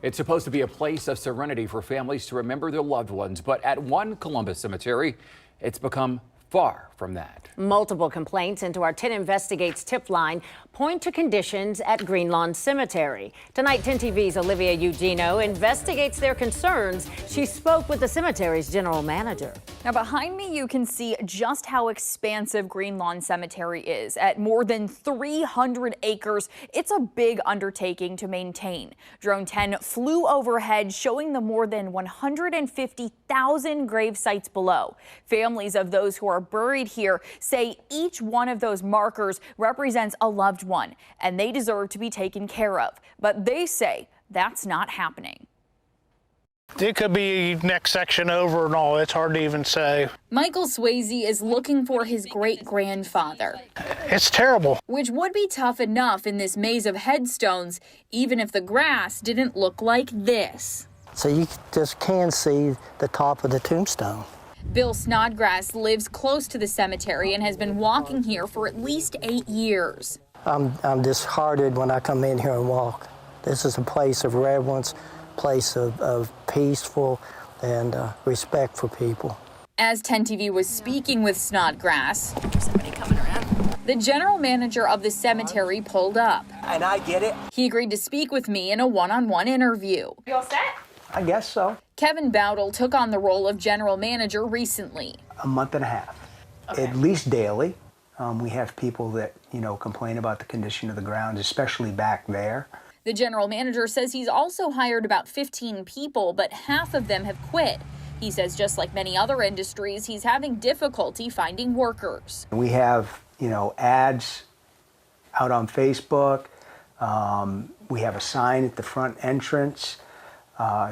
It's supposed to be a place of serenity for families to remember their loved ones, but at one Columbus cemetery, it's become far from that. Multiple complaints into our 10 Investigates tip line point to conditions at Green Lawn Cemetery. Tonight, 10 TV's Olivia Eugenio investigates their concerns. She spoke with the cemetery's general manager. Now, behind me, you can see just how expansive Green Lawn Cemetery is. At more than 300 acres, it's a big undertaking to maintain. Drone 10 flew overhead, showing the more than 150,000 grave sites below. Families of those who are buried here say each one of those markers represents a loved one, and they deserve to be taken care of. But they say that's not happening. It could be next section over and all. It's hard to even say. Michael Swayze is looking for his great-grandfather. It's terrible. Which would be tough enough in this maze of headstones, even if the grass didn't look like this. So you just can see the top of the tombstone. Bill Snodgrass lives close to the cemetery and has been walking here for at least 8 years. I'm disheartened when I come in here and walk. This is a place of reverence, place of peaceful and respect for people. As 10 TV was speaking with Snodgrass, somebody coming around, the general manager of the cemetery pulled up. And I get it. He agreed to speak with me in a one-on-one interview. You all set? I guess so. Kevin Bowdle took on the role of general manager recently. A month and a half, at least daily. We have people that, complain about the condition of the grounds, especially back there. The general manager says he's also hired about 15 people, but half of them have quit. He says just like many other industries, he's having difficulty finding workers. We have, ads out on Facebook. We have a sign at the front entrance.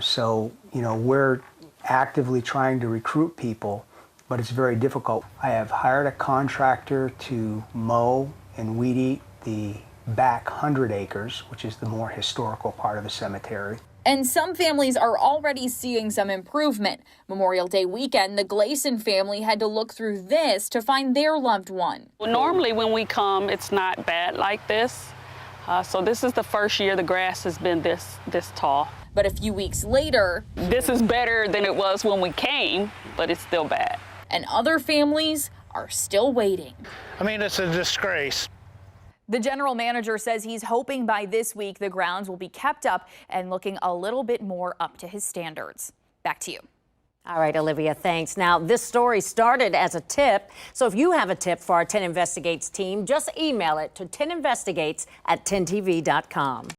So, we're actively trying to recruit people, but it's very difficult. I have hired a contractor to mow and weed eat the back 100 acres, which is the more historical part of the cemetery. And some families are already seeing some improvement. Memorial Day weekend, the Gleason family had to look through this to find their loved one. Well, normally when we come, it's not bad like this. So this is the first year the grass has been this tall. But a few weeks later, this is better than it was when we came, but it's still bad. And other families are still waiting. I mean, it's a disgrace. The general manager says he's hoping by this week the grounds will be kept up and looking a little bit more up to his standards. Back to you. All right, Olivia, thanks. Now, this story started as a tip, so if you have a tip for our 10 Investigates team, just email it to 10investigates@10tv.com.